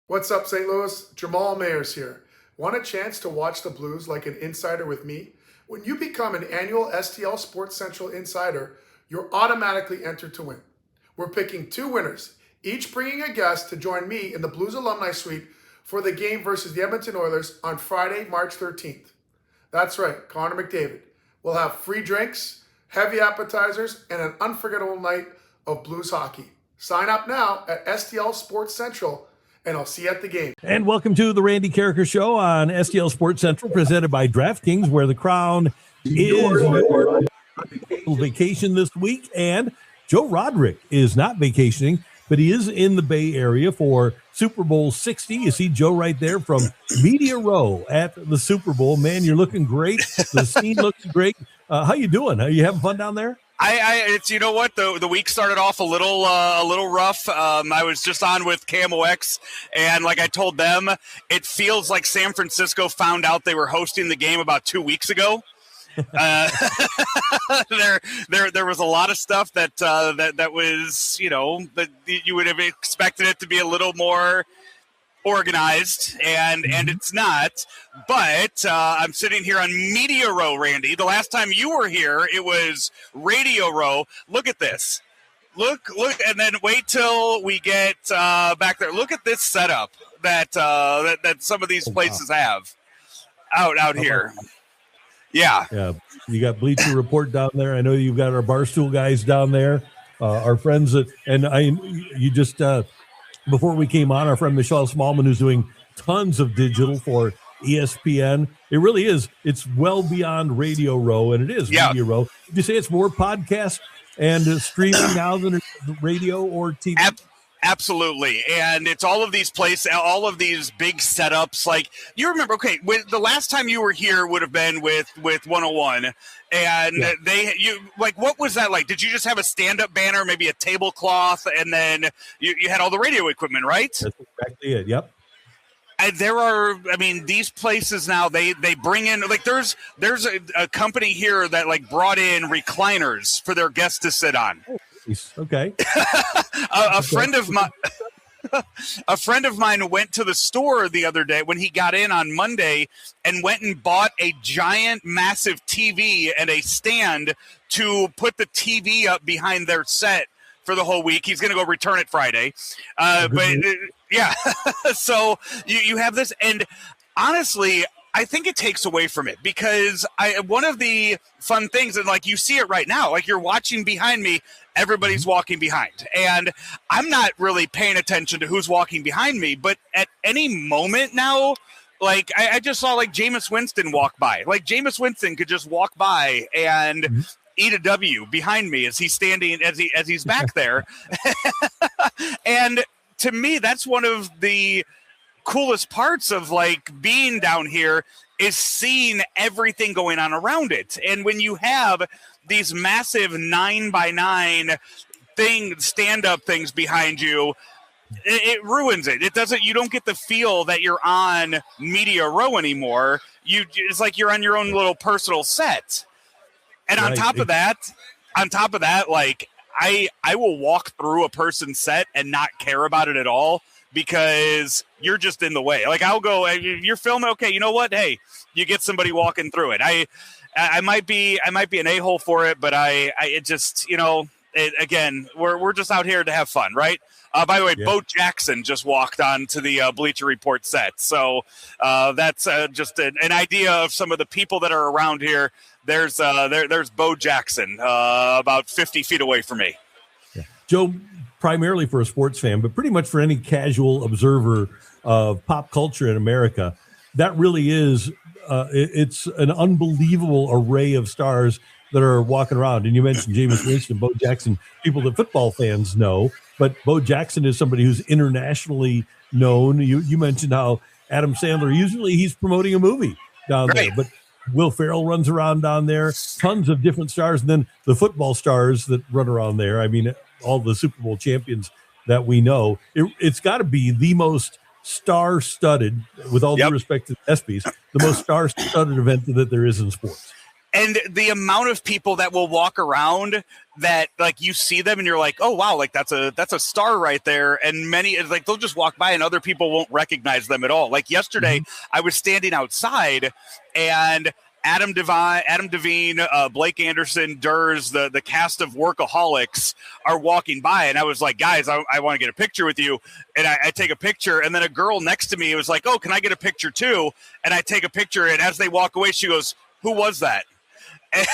What's up, St. Louis? Jamal Mayers here. Want a chance to watch the Blues like an insider with me? When you become an annual STL Sports Central insider, you're automatically entered to win. We're picking 2 winners, each bringing a guest to join me in the Blues Alumni Suite for the game versus the Edmonton Oilers on Friday, March 13th. That's right, Connor McDavid. We'll have free drinks, heavy appetizers, and an unforgettable night of Blues hockey. Sign up now at STL Sports Central, and I'll see you at the game. And welcome to the Randy Karraker Show on STL Sports Central, presented by DraftKings, where the crown is vacation this week. And Joe Roderick is not vacationing, but he is in the Bay Area for Super Bowl 60. You see Joe right there from Media Row at the Super Bowl. Man, you're looking great. The scene looks great. How you doing? Are you having fun down there? It's, you know what, the week started off a little rough. I was just on with KMOX, and like I told them, it feels like San Francisco found out they were hosting the game about 2 weeks ago. There was a lot of stuff that was, you know, that you would have expected it to be a little more organized, and it's not. But I'm sitting here on Media Row, Randy. The last time you were here, it was Radio Row. Look at this. Look, and then wait till we get back there. Look at this setup that some of these places have out here. Yeah. You got Bleacher Report down there. I know you've got our Barstool guys down there. Our friends before we came on, our friend Michelle Smallman, who's doing tons of digital for ESPN. It really is. It's well beyond Radio Row, and it is Media Row. Did you say it's more podcast and streaming now than radio or TV? Absolutely. And it's all of these places, all of these big setups. Like, you remember, the last time you were here would have been with 101. And what was that like? Did you just have a stand-up banner, maybe a tablecloth, and then you had all the radio equipment, right? That's exactly it. Yep. And these places now, they bring in, like, there's a company here that like brought in recliners for their guests to sit on. Okay. A friend of mine went to the store the other day when he got in on Monday and went and bought a giant, massive TV and a stand to put the TV up behind their set for the whole week. He's going to go return it Friday. So you have this, and honestly, I think it takes away from it, because one of the fun things, and like you see it right now, like you're watching behind me, everybody's walking behind, and I'm not really paying attention to who's walking behind me, but at any moment now, like I just saw like Jameis Winston walk by. Like Jameis Winston could just walk by and eat a W behind me as he's standing, as he's back there. And to me, that's one of the coolest parts of like being down here, is seeing everything going on around it. And when you have these massive 9x9 stand-up things behind you, it ruins it. You don't get the feel that you're on Media Row anymore. It's like you're on your own little personal set. And on top of that, like I will walk through a person's set and not care about it at all, because you're just in the way. Like I'll go, you're filming. Okay. You know what? Hey, you get somebody walking through it. I might be an a-hole for it, but it just, again, we're just out here to have fun. Right. By the way, Bo Jackson just walked on to the Bleacher Report set. So that's just an idea of some of the people that are around here. There's Bo Jackson about 50 feet away from me. Yeah. Joe, primarily for a sports fan, but pretty much for any casual observer of pop culture in America, that really is, it's an unbelievable array of stars that are walking around. And you mentioned Jameis Winston, Bo Jackson, people that football fans know, but Bo Jackson is somebody who's internationally known. You mentioned how Adam Sandler, usually he's promoting a movie down there, but Will Ferrell runs around down there, tons of different stars, and then the football stars that run around there. I mean, all the Super Bowl champions that we know. It's got to be the most star-studded, with all due respect to the ESPYs, the most star-studded event that there is in sports. And the amount of people that will walk around that like you see them and you're like, oh wow, like that's a star right there. And many like they'll just walk by and other people won't recognize them at all. Like yesterday, I was standing outside and Adam Devine, Blake Anderson, Durs, the cast of Workaholics are walking by, and I was like, guys, I want to get a picture with you. And I take a picture, and then a girl next to me was like, oh, can I get a picture too? And I take a picture, and as they walk away, she goes, who was that? And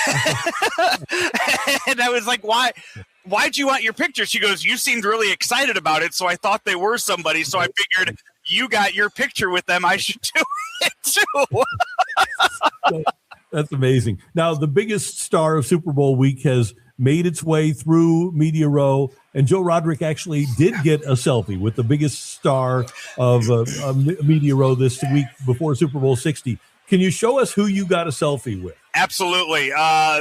I was like, why'd you want your picture? She goes, you seemed really excited about it, so I thought they were somebody, so I figured you got your picture with them, I should do it too. That's amazing. Now, the biggest star of Super Bowl week has made its way through Media Row, and Joe Roderick actually did get a selfie with the biggest star of Media Row this week before Super Bowl 60. Can you show us who you got a selfie with? Absolutely.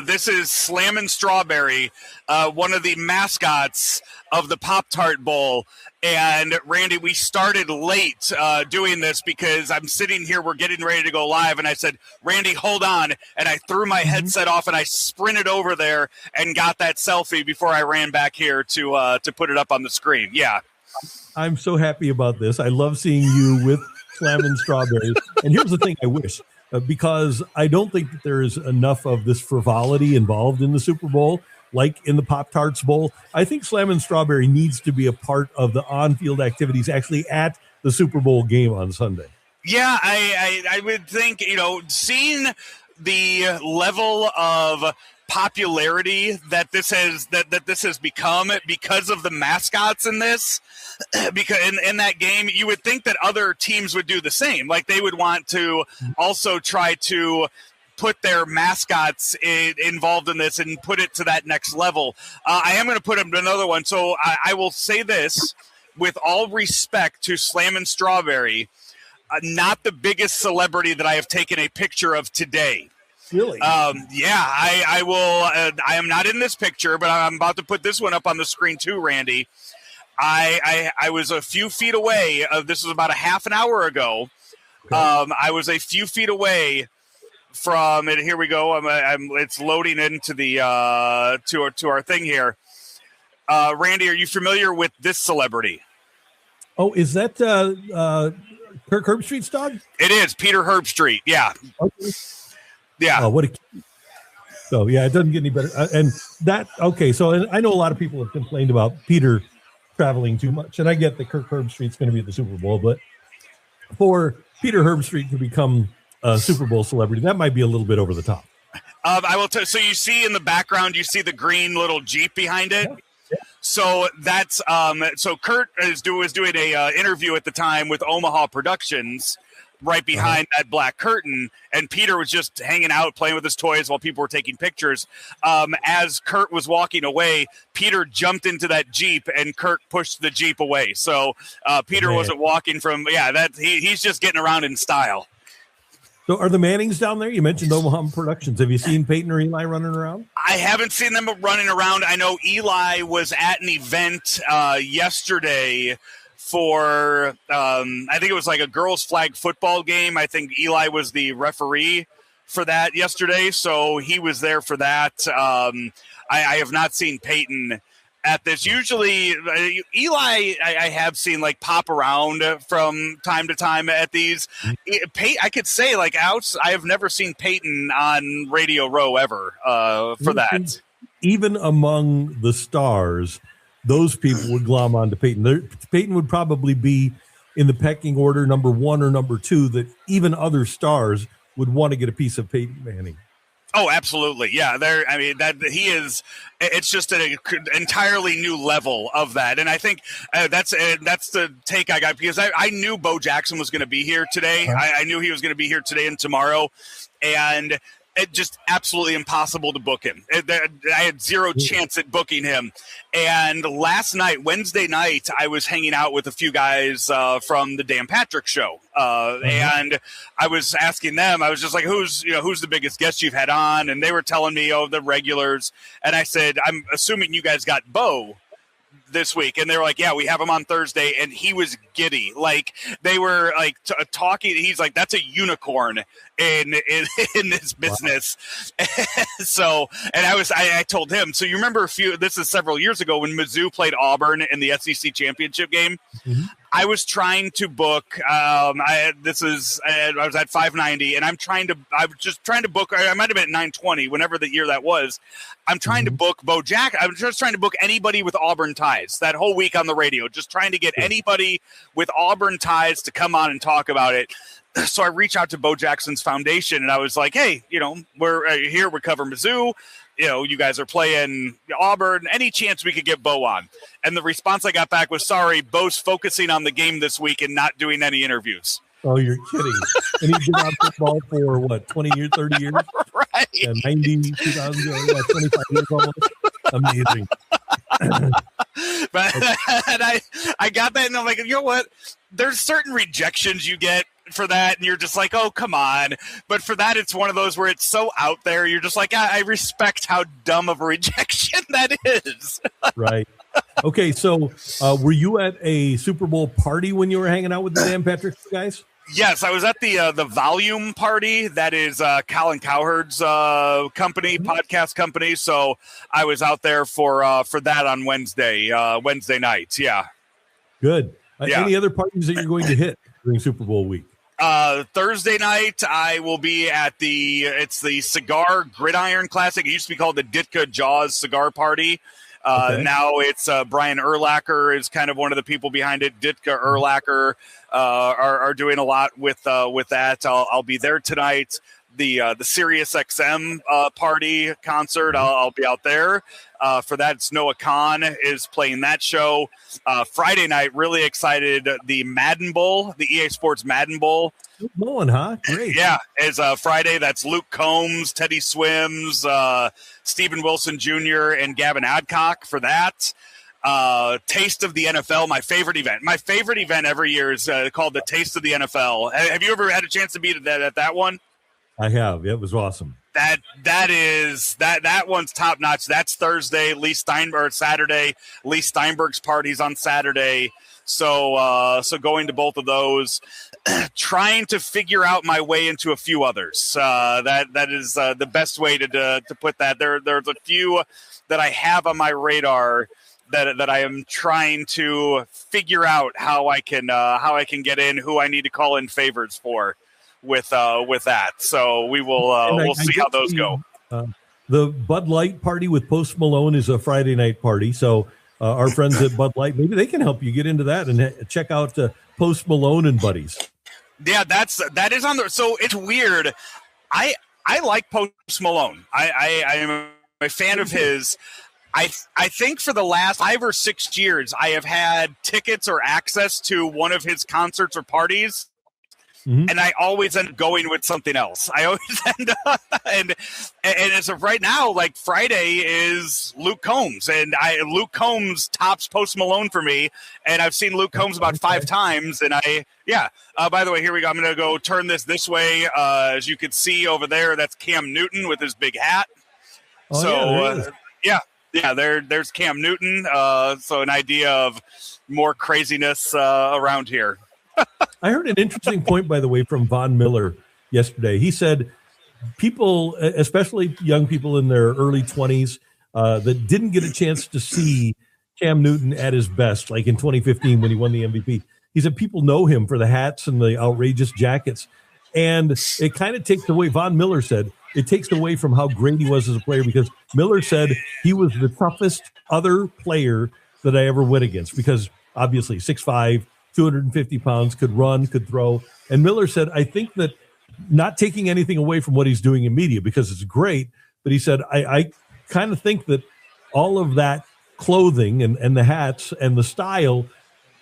This is Slammin' Strawberry, one of the mascots of the Pop-Tart Bowl. And Randy, we started late doing this because I'm sitting here, we're getting ready to go live. And I said, Randy, hold on. And I threw my headset off and I sprinted over there and got that selfie before I ran back here to put it up on the screen. Yeah. I'm so happy about this. I love seeing you with Slammin' Strawberry. And here's the thing I wish. Because I don't think that there is enough of this frivolity involved in the Super Bowl, like in the Pop-Tarts Bowl. I think Slammin' Strawberry needs to be a part of the on-field activities actually at the Super Bowl game on Sunday. Yeah, I would think, seeing the level of popularity that this has become because of the mascots in this, because in that game, you would think that other teams would do the same. Like they would want to also try to put their mascots involved in this and put it to that next level. I am going to put another one. So I will say this with all respect to Slammin' Strawberry, not the biggest celebrity that I have taken a picture of today. Really? Yeah, I will. I am not in this picture, but I'm about to put this one up on the screen too, Randy. I was a few feet away. This was about a half an hour ago. Okay. I was a few feet away from it. Here we go. It's loading into the to our thing here. Randy, are you familiar with this celebrity? Oh, is that Kirk Herbstreit's dog? It is Peter Herbstreit. Yeah. Okay. Yeah. Oh, what a. So yeah, it doesn't get any better. And that okay. So I know a lot of people have complained about Peter traveling too much, and I get that Kirk Herbstreit's going to be at the Super Bowl, but for Peter Herbstreit to become a Super Bowl celebrity, that might be a little bit over the top. I will tell. So you see in the background, you see the green little Jeep behind it. Yeah. So that's so Kurt was doing a interview at the time with Omaha Productions. Right behind that black curtain, and Peter was just hanging out playing with his toys while people were taking pictures. As Kurt was walking away, Peter jumped into that Jeep and Kurt pushed the Jeep away. So Peter wasn't walking from he's just getting around in style. So are the Mannings down there? You mentioned Omaha Productions. Have you seen Peyton or Eli running around? I haven't seen them running around. I know Eli was at an event yesterday for I think it was like a girls' flag football game. I think Eli was the referee for that yesterday, so he was there for that. I have not seen Peyton at this. Usually Eli I have seen like pop around from time to time at these. I could say like I have never seen Peyton on Radio Row ever for that. Even among the stars, those people would glom onto Peyton. Peyton would probably be in the pecking order, number one or number two, that even other stars would want to get a piece of Peyton Manning. Oh, absolutely. Yeah. It's just an entirely new level of that. And I think that's the take I got because I knew Bo Jackson was going to be here today. I knew he was going to be here today and tomorrow. And it just absolutely impossible to book him. I had zero chance at booking him. And last night, Wednesday night, I was hanging out with a few guys from the Dan Patrick Show. And I was asking them, I was just like, who's the biggest guest you've had on? And they were telling me, the regulars. And I said, I'm assuming you guys got Bo this week, and they were like, yeah, we have him on Thursday, and he was giddy. Like, they were like talking. He's like, that's a unicorn in this business. Wow. So, and I told him, so you remember this is several years ago when Mizzou played Auburn in the SEC championship game. Mm-hmm. I was trying to book. I was at 590, and I was just trying to book. I might have been at 920, whenever the year that was. I'm trying to book Bo Jack. I was just trying to book anybody with Auburn ties that whole week on the radio. Just trying to get anybody with Auburn ties to come on and talk about it. So I reached out to Bo Jackson's foundation, and I was like, hey, we're here. We cover Mizzou. You guys are playing Auburn. Any chance we could get Bo on? And the response I got back was, sorry, Bo's focusing on the game this week and not doing any interviews. Oh, you're kidding. And he's been on football for, what, 20 years, 30 years? Right. Yeah, 90, 2000, 25 years almost. Amazing. But and I got that, and I'm like, you know what? There's certain rejections you get for that, and you're just like, oh, come on. But for that, it's one of those where it's so out there, you're just like, I respect how dumb of a rejection that is. Right. Okay, so were you at a Super Bowl party when you were hanging out with the Dan Patrick guys? Yes, I was at the Volume party. That is Colin Cowherd's company, podcast company. So I was out there for that on Wednesday nights. Yeah. Good. Any other parties that you're going to hit during Super Bowl week? Thursday night, I will be at it's the Cigar Gridiron Classic. It used to be called the Ditka Jaws Cigar Party. Now it's Brian Urlacher is kind of one of the people behind it. Ditka Urlacher are doing a lot with that. I'll be there tonight. The Sirius XM party concert. I'll be out there for that. It's Noah Khan is playing that show. Friday night, really excited. The Madden Bowl, the EA Sports Madden Bowl. Going, huh? Great. Yeah, is Friday. That's Luke Combs, Teddy Swims, Stephen Wilson Jr., and Gavin Adcock for that. Taste of the NFL, my favorite event. My favorite event every year is called the Taste of the NFL. Have you ever had a chance to be at that one? I have. It was awesome. That one's top notch. That's Thursday. Saturday. Lee Steinberg's party's on Saturday. So going to both of those, trying to figure out my way into a few others. That is the best way to put that. There's a few that I have on my radar that I am trying to figure out how I can get in, who I need to call in favors for with that. So we will we'll see how those go. The Bud Light party with Post Malone is a Friday night party. So our friends at Bud Light, maybe they can help you get into that and check out Post Malone and buddies. Yeah, that is on there. So it's weird. I like Post Malone. I am a fan of his. I think for the last 5 or 6 years, I have had tickets or access to one of his concerts or parties. Mm-hmm. And I always end up going with something else. I always end up, and as of right now, like Friday is Luke Combs, and Luke Combs tops Post Malone for me, and I've seen Luke Combs about 5 times, and by the way, here we go. I'm going to go turn this way. As you can see over there, that's Cam Newton with his big hat. There's Cam Newton. So an idea of more craziness around here. I heard an interesting point, by the way, from Von Miller yesterday. He said people, especially young people in their early 20s, that didn't get a chance to see Cam Newton at his best, like in 2015 when he won the MVP. He said people know him for the hats and the outrageous jackets. And it kind of takes away, Von Miller said, it takes away from how great he was as a player, because Miller said he was the toughest other player that I ever went against, because obviously 6'5", 250 pounds, could run, could throw. And Miller said, I think that, not taking anything away from what he's doing in media, because it's great, but he said, I kind of think that all of that clothing and the hats and the style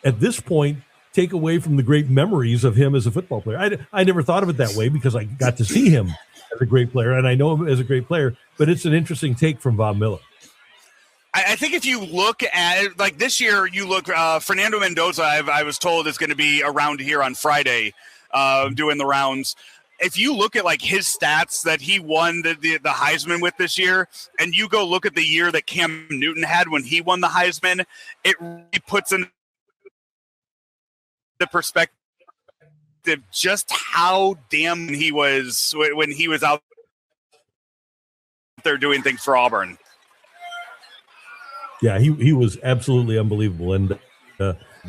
at this point take away from the great memories of him as a football player. I never thought of it that way, because I got to see him as a great player, and I know him as a great player, but it's an interesting take from Von Miller. I think if you look at, like, this year, you look, Fernando Mendoza, I was told, is going to be around here on Friday doing the rounds. if you look at like his stats that he won the Heisman with this year, and you go look at the year that Cam Newton had when he won the Heisman, it really puts in the perspective just how damn he was when he was out there doing things for Auburn. Yeah, he was absolutely unbelievable. And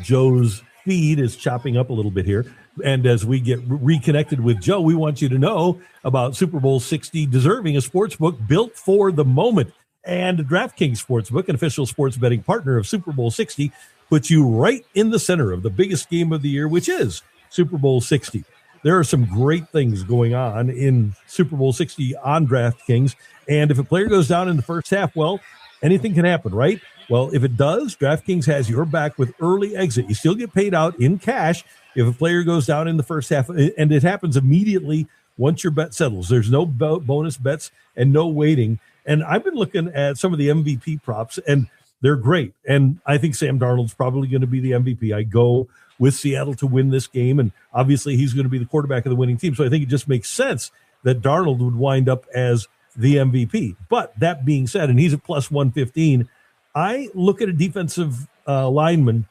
Joe's feed is chopping up a little bit here. And as we get reconnected with Joe, we want you to know about Super Bowl 60 Deserving, a sports book built for the moment. And DraftKings Sportsbook, an official sports betting partner of Super Bowl 60, puts you right in the center of the biggest game of the year, which is Super Bowl 60. There are some great things going on in Super Bowl 60 on DraftKings. And if a player goes down in the first half, well, anything can happen, right? Well, if it does, DraftKings has your back with early exit. You still get paid out in cash if a player goes down in the first half, and it happens immediately once your bet settles. There's no bonus bets and no waiting. And I've been looking at some of the MVP props, and they're great. And I think Sam Darnold's probably going to be the MVP. I go with Seattle to win this game, and obviously he's going to be the quarterback of the winning team. So I think it just makes sense that Darnold would wind up as the MVP. But that being said, and he's at plus 115, I look at a defensive lineman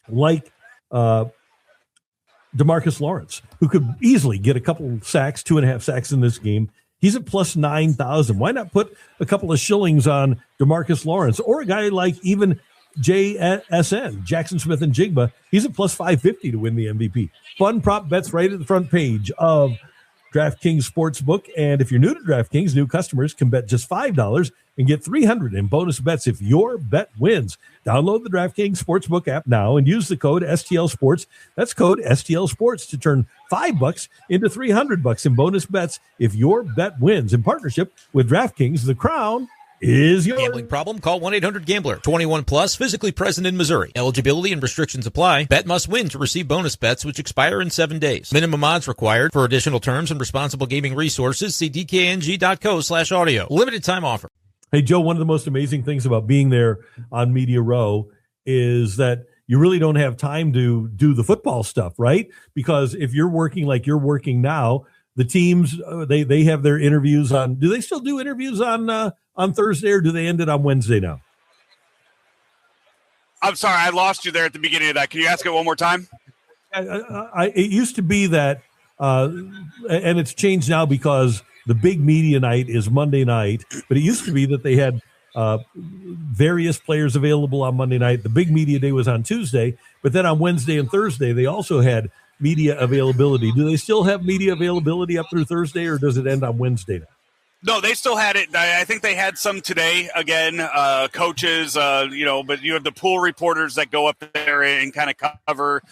like DeMarcus Lawrence, who could easily get a couple sacks, 2.5 sacks in this game. He's at plus 9,000. Why not put a couple of shillings on DeMarcus Lawrence, or a guy like even JSN, Jackson Smith and Jigba? He's at plus 550 to win the MVP. Fun prop bets right at the front page of DraftKings Sportsbook. And if you're new to DraftKings, new customers can bet just $5 and get $300 in bonus bets if your bet wins. Download the DraftKings Sportsbook app now and use the code STL Sports. That's code STL Sports to turn $5 into $300 in bonus bets if your bet wins. In partnership with DraftKings, the crown is yours. Gambling problem? Call 1-800-GAMBLER. 21 plus, physically present in Missouri. Eligibility and restrictions apply. Bet must win to receive bonus bets, which expire in 7 days. Minimum odds required. For additional terms and responsible gaming resources, see dkng.co/audio. Limited time offer. Hey, Joe, one of the most amazing things about being there on Media Row is that you really don't have time to do the football stuff, right? Because if you're working like you're working now, the teams, they have their interviews on. Do they still do interviews on Thursday, or do they end it on Wednesday now? I'm sorry, I lost you there at the beginning of that. Can you ask it one more time? It used to be that, and it's changed now because the big media night is Monday night, but it used to be that they had various players available on Monday night. The big media day was on Tuesday, but then on Wednesday and Thursday, they also had media availability. Do they still have media availability up through Thursday, or does it end on Wednesday now? No, they still had it. I think they had some today. Again, coaches, but you have the pool reporters that go up there and kind of cover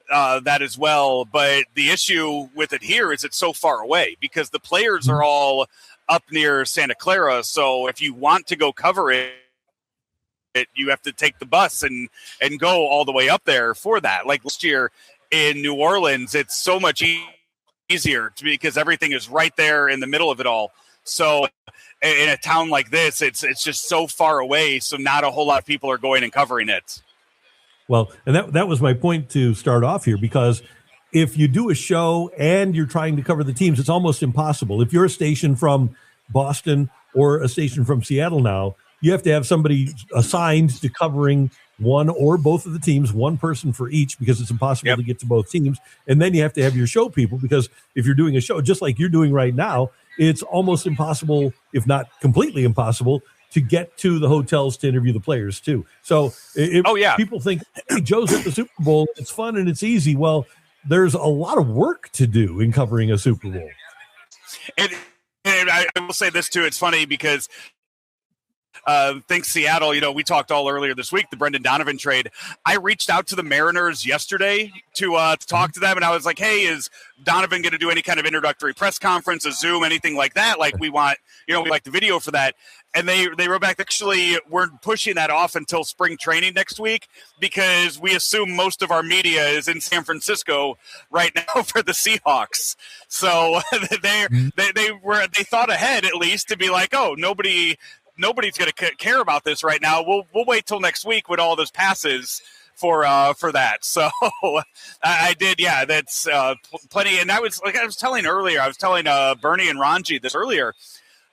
that as well. But the issue with it here is it's so far away because the players are all up near Santa Clara. So if you want to go cover it, you have to take the bus and go all the way up there for that. Like last year in New Orleans, it's so much easier because everything is right there in the middle of it all. So in a town like this, it's just so far away. So not a whole lot of people are going and covering it. Well, and that was my point to start off here, because if you do a show and you're trying to cover the teams, it's almost impossible. If you're a station from Boston or a station from Seattle now, you have to have somebody assigned to covering one or both of the teams, one person for each, because it's impossible to get to both teams. And then you have to have your show people, because if you're doing a show just like you're doing right now, it's almost impossible, if not completely impossible, to get to the hotels to interview the players too. So people think, hey, Joe's at the Super Bowl, it's fun and it's easy. Well, there's a lot of work to do in covering a Super Bowl. And I will say this too, it's funny because thanks Seattle, we talked all earlier this week, the Brendan Donovan trade. I reached out to the Mariners yesterday to talk to them, and I was like, hey, is Donovan going to do any kind of introductory press conference, a Zoom, anything like that? Like we want, we like the video for that. And they wrote back, actually, we're pushing that off until spring training next week because we assume most of our media is in San Francisco right now for the Seahawks. So they thought ahead at least to be like, oh, nobody's going to care about this right now. We'll wait till next week when all this passes. for that. So I did. Yeah, that's plenty. And I was telling Bernie and Ranji this earlier.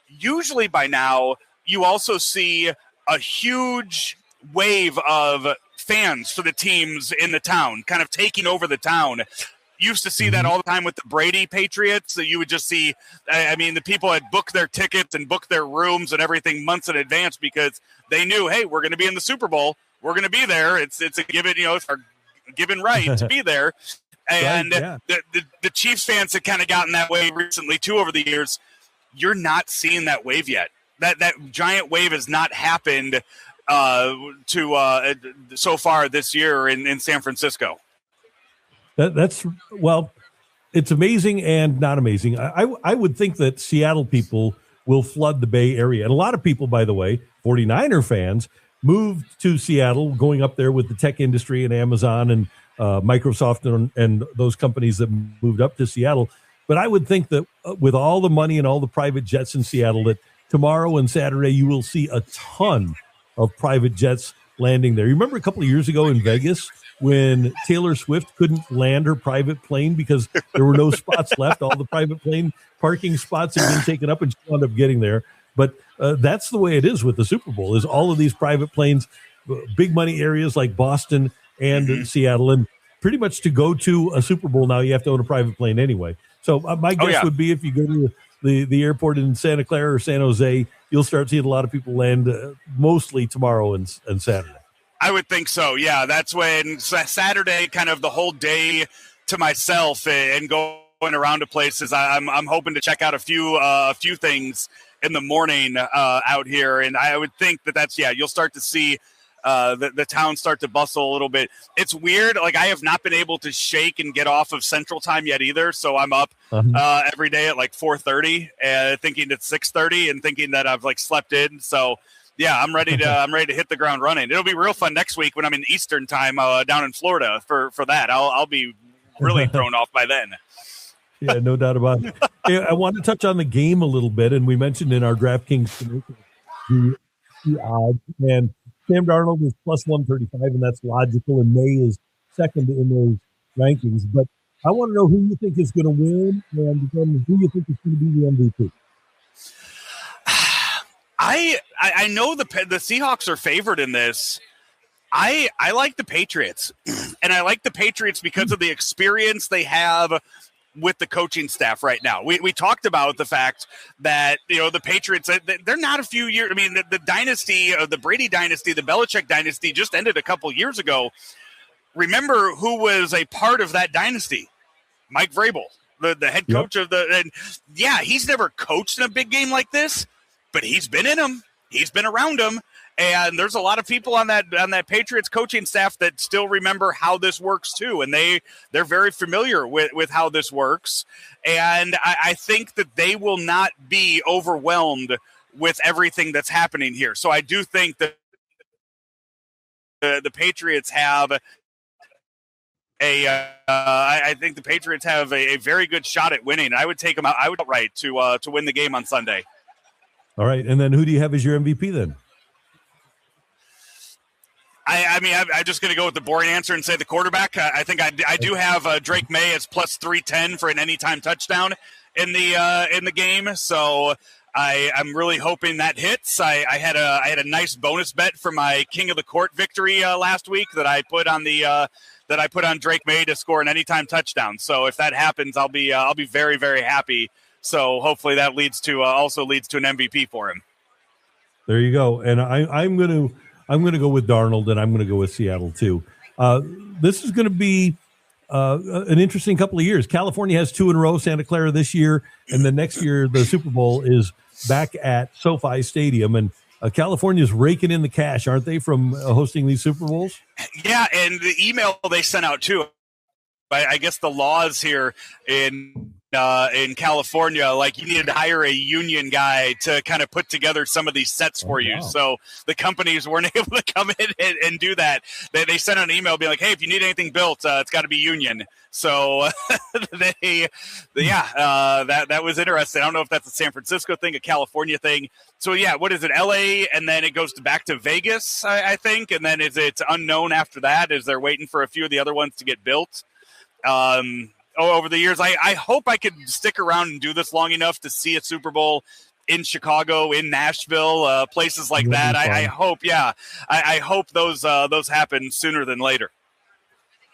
Usually by now, you also see a huge wave of fans for the teams in the town, kind of taking over the town. Used to see that all the time with the Brady Patriots. So you would just see, the people had booked their tickets and booked their rooms and everything months in advance because they knew, hey, we're going to be in the Super Bowl. We're going to be there. It's a given, it's our given right to be there. And right, yeah. the Chiefs fans have kind of gotten that way recently too over the years. You're not seeing that wave yet. That giant wave has not happened so far this year in San Francisco. That's it's amazing and not amazing. I would think that Seattle people will flood the Bay Area. And a lot of people, by the way, 49er fans, moved to Seattle, going up there with the tech industry and Amazon and Microsoft and those companies that moved up to Seattle. But I would think that with all the money and all the private jets in Seattle, that tomorrow and Saturday you will see a ton of private jets landing there. You remember a couple of years ago in Vegas when Taylor Swift couldn't land her private plane because there were no spots left. All the private plane parking spots had been taken up and she wound up getting there. But that's the way it is with the Super Bowl, is all of these private planes, big money areas like Boston and Seattle. And pretty much to go to a Super Bowl now, you have to own a private plane anyway. So my guess would be if you go to the airport in Santa Clara or San Jose, you'll start seeing a lot of people land mostly tomorrow and Saturday. I would think so. Yeah, that's when Saturday, kind of the whole day to myself and going around to places. I'm hoping to check out a few things in the morning out here, and I would think that's you'll start to see the town start to bustle a little bit. It's weird. Like, I have not been able to shake and get off of Central Time yet either. So I'm up every day at like 4:30 and thinking it's 6:30 and thinking that I've like slept in. So yeah, I'm ready to hit the ground running. It'll be real fun next week when I'm in Eastern Time down in Florida for that. I'll be really thrown off by then. Yeah, no doubt about it. Hey, I want to touch on the game a little bit, and we mentioned in our DraftKings the odds, and Sam Darnold is plus 135, and that's logical, and May is second in those rankings. But I want to know who you think is going to win, and then who you think is going to be the MVP. I know the Seahawks are favored in this. I like the Patriots, and I like the Patriots because of the experience they have with the coaching staff right now. We talked about the fact that, the Patriots, they're not a few years. I mean, the dynasty, the Brady dynasty, the Belichick dynasty just ended a couple years ago. Remember who was a part of that dynasty? Mike Vrabel, the head coach of he's never coached in a big game like this, but he's been in them. He's been around them. And there's a lot of people on that Patriots coaching staff that still remember how this works too, and they're very familiar with how this works. And I think that they will not be overwhelmed with everything that's happening here. So I do think that the Patriots have I think the Patriots have a very good shot at winning. I would take them out. I would outright to win the game on Sunday. All right, and then who do you have as your MVP then? I'm just going to go with the boring answer and say the quarterback. I think I do have Drake May as plus 310 for an anytime touchdown in the game. So I'm really hoping that hits. I had a nice bonus bet for my King of the Court victory last week that I put on Drake May to score an anytime touchdown. So if that happens, I'll be very, very happy. So hopefully that also leads to an MVP for him. There you go. And I'm going to go with Darnold, and I'm going to go with Seattle too. This is going to be an interesting couple of years. California has 2 in a row, Santa Clara this year, and the next year the Super Bowl is back at SoFi Stadium. And California's raking in the cash, aren't they, from hosting these Super Bowls? Yeah, and the email they sent out too. I guess the laws here in in California, like you needed to hire a union guy to kind of put together some of these sets for you. So the companies weren't able to come in and do that. They sent an email being like, hey, if you need anything built, it's got to be union. So that was interesting. I don't know if that's a San Francisco thing, a California thing. So yeah, what is it, LA? And then it goes back to Vegas, I think. And then it's unknown after that as they're waiting for a few of the other ones to get built. Over the years, I hope I could stick around and do this long enough to see a Super Bowl in Chicago, in Nashville, places like that. I hope, I hope those happen sooner than later.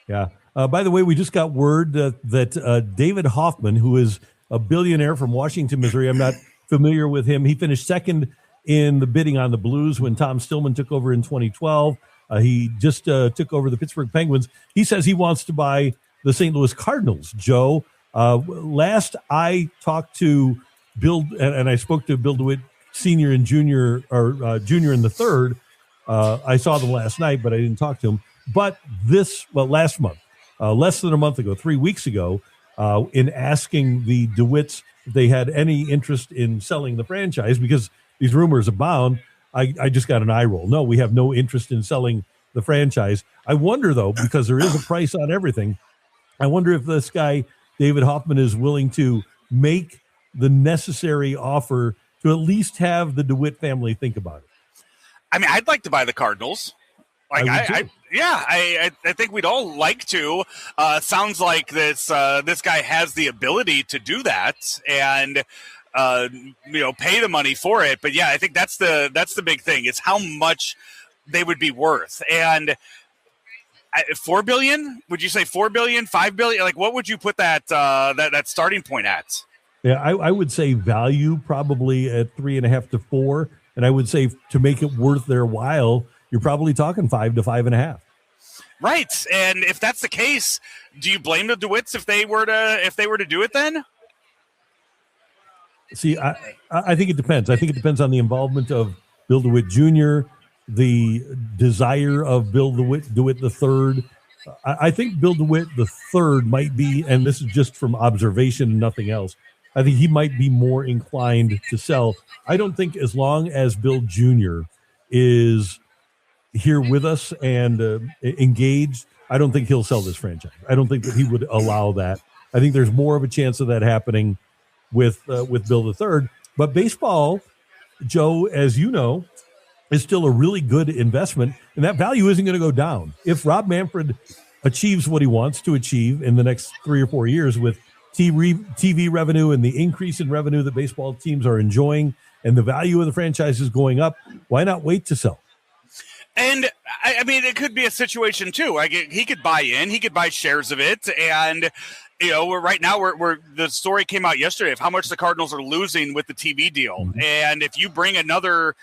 Yeah. By the way, we just got word that David Hoffman, who is a billionaire from Washington, Missouri, I'm not familiar with him. He finished second in the bidding on the Blues when Tom Stillman took over in 2012. He just took over the Pittsburgh Penguins. He says he wants to buy the St. Louis Cardinals. Joe, last I talked to Bill, and I spoke to Bill DeWitt Sr. and Jr., or Jr. and the third. I saw them last night, but I didn't talk to him. But last month, less than a month ago, 3 weeks ago, in asking the DeWitts if they had any interest in selling the franchise, because these rumors abound, I just got an eye roll. No, we have no interest in selling the franchise. I wonder, though, because there is a price on everything, I wonder if this guy, David Hoffman, is willing to make the necessary offer to at least have the DeWitt family think about it. I mean, I'd like to buy the Cardinals. Like, I think we'd all like to. Sounds like this guy has the ability to do that and pay the money for it. But yeah, I think that's the big thing is how much they would be worth. And 4 billion? Would you say 4 billion, 5 billion? Like, what would you put that starting point at? Yeah, I would say value probably at 3.5 to 4, and I would say to make it worth their while, you're probably talking 5 to 5.5. Right, and if that's the case, do you blame the DeWitts if they were to do it then? See, I think it depends. I think it depends on the involvement of Bill DeWitt Jr., the desire of Bill DeWitt III. I think Bill DeWitt III might be, and this is just from observation and nothing else, I think he might be more inclined to sell. I don't think as long as Bill Jr. is here with us and engaged, I don't think he'll sell this franchise. I don't think that he would allow that. I think there's more of a chance of that happening with Bill III. But baseball, Joe, as you know, is still a really good investment, and that value isn't going to go down. If Rob Manfred achieves what he wants to achieve in the next 3 or 4 years with TV revenue and the increase in revenue that baseball teams are enjoying and the value of the franchise is going up, why not wait to sell? And I mean, it could be a situation too. Like he could buy in, he could buy shares of it, and right now we're the story came out yesterday of how much the Cardinals are losing with the TV deal, mm-hmm. And if you bring another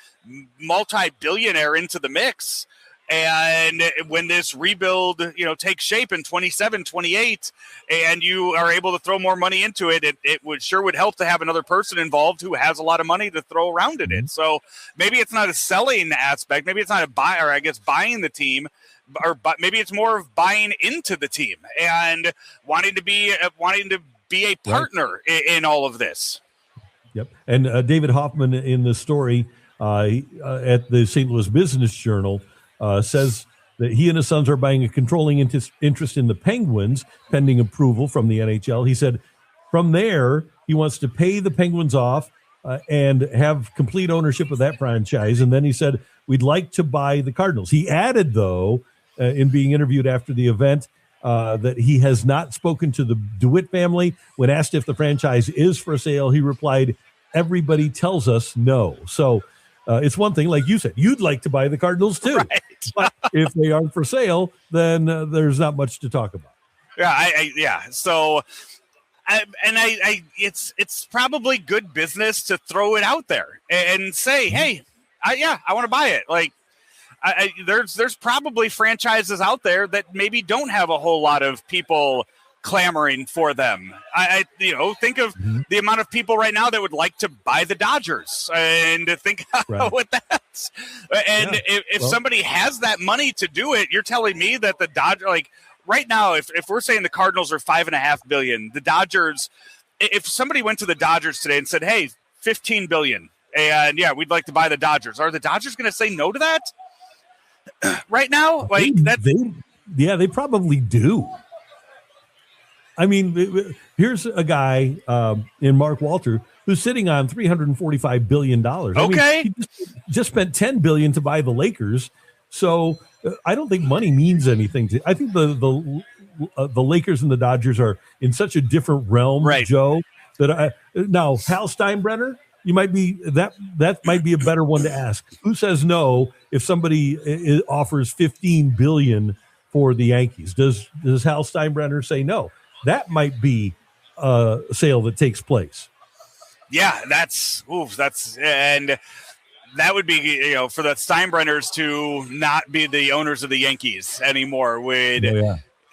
multi-billionaire into the mix, and when this rebuild takes shape in 27, 28, and you are able to throw more money into it, it would help to have another person involved who has a lot of money to throw around in it. So maybe it's not a selling aspect, maybe it's not a buy, or I guess buying the team, maybe it's more of buying into the team and wanting to be a partner in all of this. Yep. And David Hoffman in the story at the St. Louis Business Journal says that he and his sons are buying a controlling interest in the Penguins pending approval from the NHL. He said from there, he wants to pay the Penguins off and have complete ownership of that franchise. And then he said, we'd like to buy the Cardinals. He added, though, in being interviewed after the event, that he has not spoken to the DeWitt family. When asked if the franchise is for sale, he replied, everybody tells us no. So it's one thing, like you said, you'd like to buy the Cardinals too. Right. But if they aren't for sale, then there's not much to talk about. Yeah, So, it's probably good business to throw it out there and say, hey, I want to buy it. Like, there's probably franchises out there that maybe don't have a whole lot of people clamoring for them. I think of the amount of people right now that would like to buy the Dodgers, and to think what that's. And if somebody has that money to do it, you're telling me that the Dodgers, like right now, if we're saying the Cardinals are $5.5 billion, the Dodgers if somebody went to the Dodgers today and said, hey, $15 billion, and yeah, we'd like to buy the Dodgers, are the Dodgers going to say no to that right now? Like they probably do. I mean, here's a guy in Mark Walter who's sitting on $345 billion. Okay. I mean, he just spent $10 billion to buy the Lakers. So I don't think money means anything. I think the Lakers and the Dodgers are in such a different realm, right, Joe, that now Hal Steinbrenner, you might be that might be a better one to ask. Who says no if somebody offers $15 billion for the Yankees? Does Hal Steinbrenner say no? That might be a sale that takes place. Yeah, and that would be, for the Steinbrenners to not be the owners of the Yankees anymore.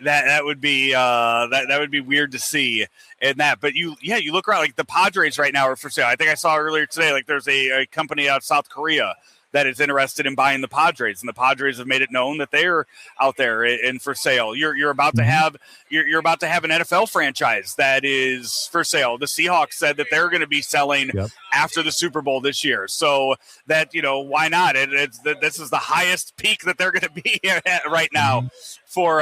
That would be that would be weird to see in that. But you look around, like the Padres right now are for sale. I think I saw earlier today, like there's a company out of South Korea that is interested in buying the Padres, and the Padres have made it known that they're out there and for sale. You're about to have you're about to have an NFL franchise that is for sale. The Seahawks said that they're going to be selling after the Super Bowl this year, so that why not? This is the highest peak that they're going to be at right now for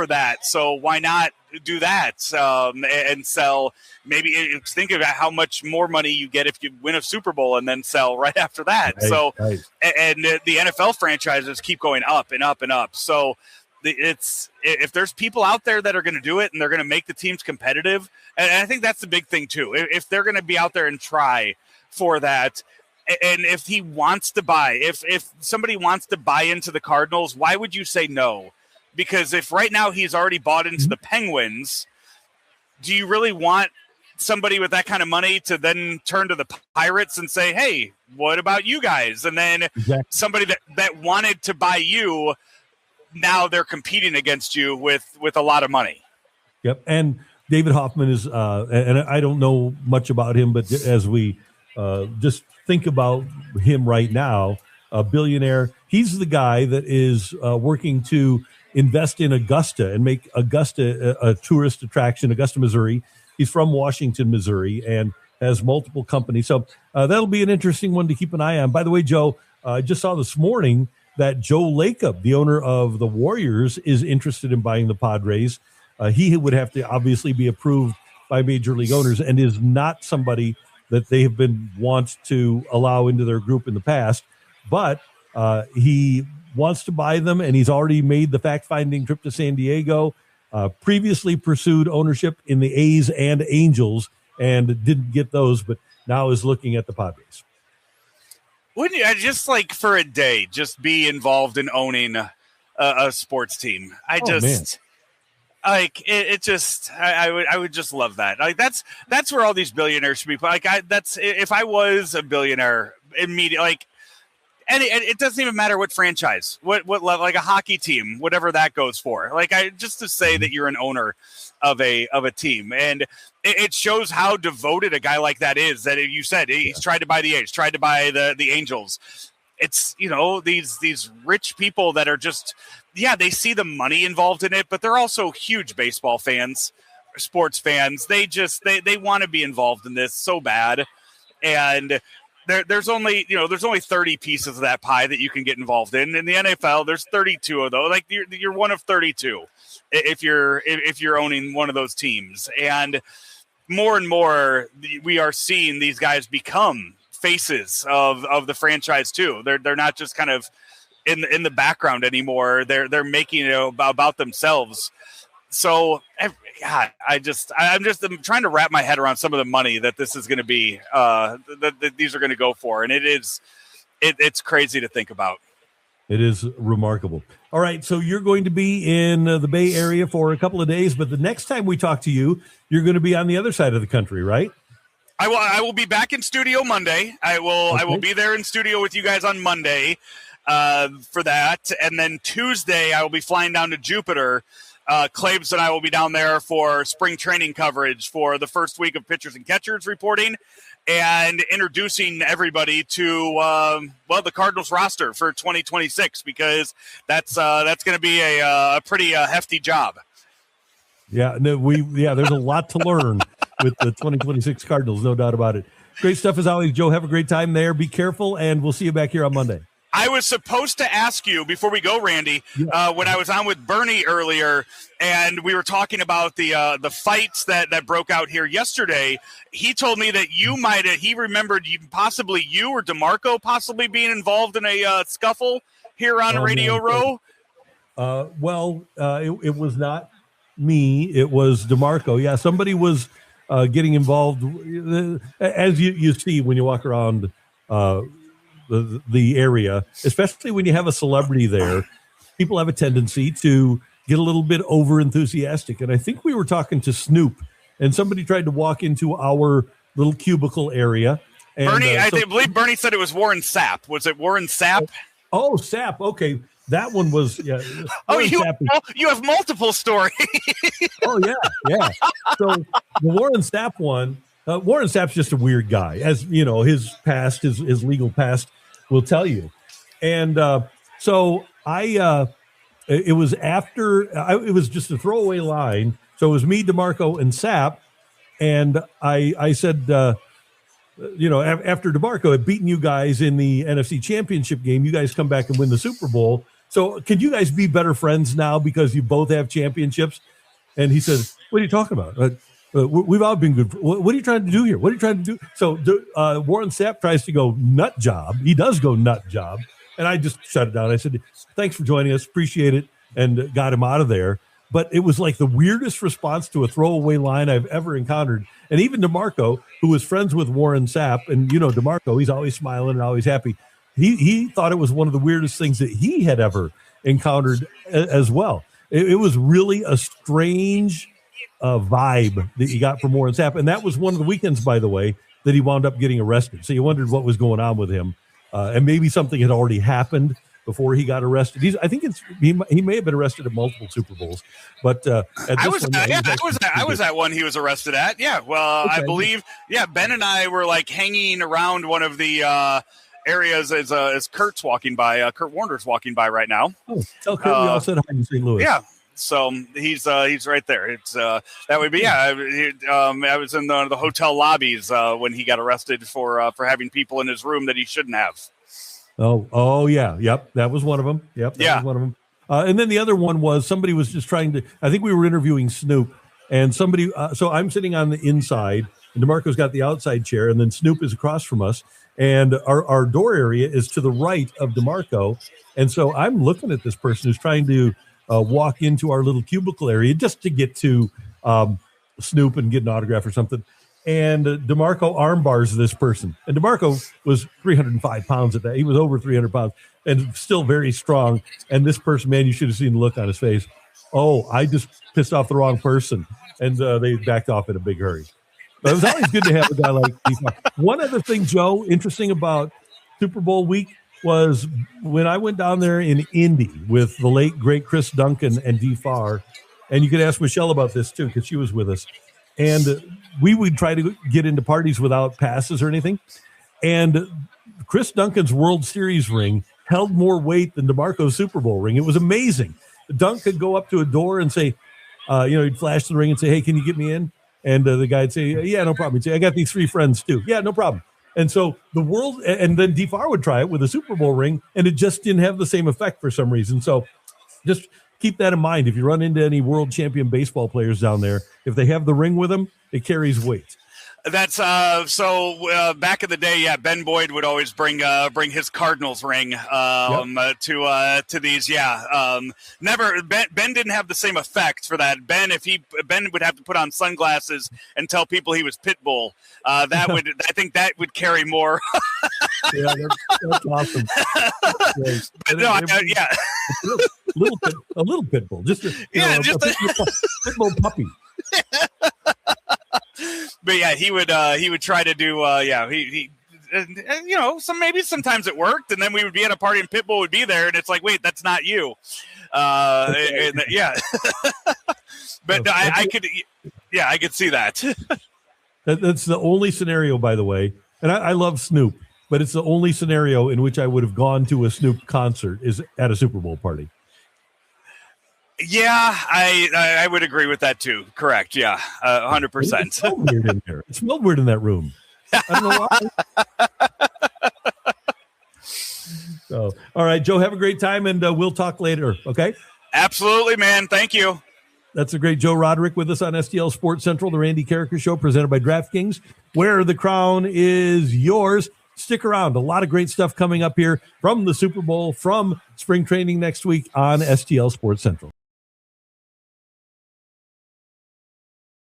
that. So why not do that and sell? Maybe think about how much more money you get if you win a Super Bowl and then sell right after that. Right. And the NFL franchises keep going up and up and up. So if there's people out there that are going to do it and they're going to make the teams competitive, and I think that's the big thing too. If they're going to be out there and try for that, and if he wants to buy, if somebody wants to buy into the Cardinals, why would you say no? Because if right now he's already bought into the Penguins, do you really want somebody with that kind of money to then turn to the Pirates and say, hey, what about you guys? And then somebody that wanted to buy you, now they're competing against you with a lot of money. Yep. And David Hoffman is, and I don't know much about him, but as we just think about him right now, a billionaire, he's the guy that is working to invest in Augusta and make Augusta a tourist attraction, Augusta, Missouri. He's from Washington, Missouri, and has multiple companies. So that'll be an interesting one to keep an eye on. By the way, Joe, I just saw this morning that Joe Lacob, the owner of the Warriors, is interested in buying the Padres. He would have to obviously be approved by major league owners and is not somebody that they have been want to allow into their group in the past. But he wants to buy them, and he's already made the fact-finding trip to San Diego. Previously pursued ownership in the A's and Angels and didn't get those, but now is looking at the Padres. Wouldn't you just like for a day just be involved in owning a sports team? I would just love that. Like that's where all these billionaires should be. Like if I was a billionaire immediately, like. And it doesn't even matter what franchise, what level, like a hockey team, whatever that goes for. Like just to say that you're an owner of a team, and it shows how devoted a guy like that is. That you said he's tried to buy the A's, tried to buy the Angels. It's these rich people that are just they see the money involved in it, but they're also huge baseball fans, sports fans. They want to be involved in this so bad, and. There's only 30 pieces of that pie that you can get involved in. In the NFL, there's 32 of those. Like you're one of 32 if you're owning one of those teams. And more we are seeing these guys become faces of the franchise too. They're not just kind of in the background anymore. They're making it about themselves. So, God, I'm trying to wrap my head around some of the money that this is going to be, that these are going to go for. And it's crazy to think about. It is remarkable. All right. So you're going to be in the Bay Area for a couple of days, but the next time we talk to you, you're going to be on the other side of the country, right? I will be back in studio Monday. I will be there in studio with you guys on Monday for that. And then Tuesday, I will be flying down to Jupiter. Claves and I will be down there for spring training coverage for the first week of pitchers and catchers reporting and introducing everybody to, the Cardinals roster for 2026, because that's going to be a pretty hefty job. Yeah, no, there's a lot to learn with the 2026 Cardinals, no doubt about it. Great stuff as always, Joe. Have a great time there. Be careful, and we'll see you back here on Monday. I was supposed to ask you before we go, Randy, when I was on with Bernie earlier, and we were talking about the fights that broke out here yesterday. He told me that he remembered possibly you or DeMarco possibly being involved in a scuffle here on Radio Row. It was not me. It was DeMarco. Yeah, somebody was getting involved, as you see when you walk around the area, especially when you have a celebrity there. People have a tendency to get a little bit over enthusiastic. And I think we were talking to Snoop, and somebody tried to walk into our little cubicle area. And, Bernie, I believe Bernie said it was Warren Sapp. Was it Warren Sapp? Oh, Sapp. Okay. That one was, yeah. You have multiple stories. Oh, yeah. So the Warren Sapp one, Warren Sapp's just a weird guy, as you know, his past, his legal past will tell you. And so it was after, it was just a throwaway line. So it was me, DeMarco, and Sapp. And I said, after DeMarco had beaten you guys in the NFC Championship game, you guys come back and win the Super Bowl. So could you guys be better friends now because you both have championships? And he said, what are you talking about? We've all been good. What are you trying to do here? What are you trying to do? So Warren Sapp tries to go nut job. He does go nut job. And I just shut it down. I said, thanks for joining us. Appreciate it. And got him out of there. But it was like the weirdest response to a throwaway line I've ever encountered. And even DeMarco, who was friends with Warren Sapp, and you know DeMarco, he's always smiling and always happy. He thought it was one of the weirdest things that he had ever encountered as well. It was really a strange vibe that you got from Warren Sapp. And that was one of the weekends, by the way, that he wound up getting arrested. So you wondered what was going on with him. And maybe something had already happened before he got arrested. He may have been arrested at multiple Super Bowls, but I was at one he was arrested at. Yeah, well, okay. I believe Ben and I were like hanging around one of the areas as Kurt's walking by. Kurt Warner's walking by right now. Oh, tell Kurt we all said hi in St. Louis. Yeah. So he's right there. It's that would be I was in the hotel lobbies when he got arrested for having people in his room that he shouldn't have. Oh yeah, yep, that was one of them. Yep, that was one of them. And then the other one was somebody was just trying to. I think we were interviewing Snoop, and somebody. So I'm sitting on the inside, and DeMarco's got the outside chair, and then Snoop is across from us, and our door area is to the right of DeMarco, and so I'm looking at this person who's trying to walk into our little cubicle area just to get to Snoop and get an autograph or something. And DeMarco arm bars this person. And DeMarco was 305 pounds at that. He was over 300 pounds and still very strong. And this person, man, you should have seen the look on his face. Oh, I just pissed off the wrong person. And they backed off in a big hurry. But it was always good to have a guy like these. One other thing, Joe, interesting about Super Bowl week was when I went down there in Indy with the late, great Chris Duncan and Dee Farr. And you could ask Michelle about this, too, because she was with us. And we would try to get into parties without passes or anything. And Chris Duncan's World Series ring held more weight than DeMarco's Super Bowl ring. It was amazing. Dunk could go up to a door and say, he'd flash the ring and say, hey, can you get me in? And the guy'd say, yeah, no problem. He'd say, I got these 3 friends too. Yeah, no problem. And so the world, and then Dee Farr would try it with a Super Bowl ring, and it just didn't have the same effect for some reason. So just keep that in mind. If you run into any world champion baseball players down there, if they have the ring with them, it carries weight. That's back in the day. Yeah, Ben Boyd would always bring his Cardinals ring to these. Yeah, never. Ben didn't have the same effect for that. Ben would have to put on sunglasses and tell people he was Pitbull. I think that would carry more. Yeah, that's awesome. That's but no, yeah, a little Pitbull, just a Pitbull puppy. But yeah, he would try to do he sometimes it worked, and then we would be at a party and Pitbull would be there, and it's like, wait, that's not you. Yeah. But no, I could see that. That's the only scenario, by the way, and I love Snoop, but it's the only scenario in which I would have gone to a Snoop concert is at a Super Bowl party. Yeah, I would agree with that too. Correct. Yeah, 100%. It smelled weird in there. It smelled weird in that room. I don't know why. So, all right, Joe, have a great time, and we'll talk later, okay? Absolutely, man. Thank you. That's a great Joe Roderick with us on STL Sports Central, the Randy Karraker Show, presented by DraftKings, where the crown is yours. Stick around. A lot of great stuff coming up here from the Super Bowl, from spring training next week on STL Sports Central.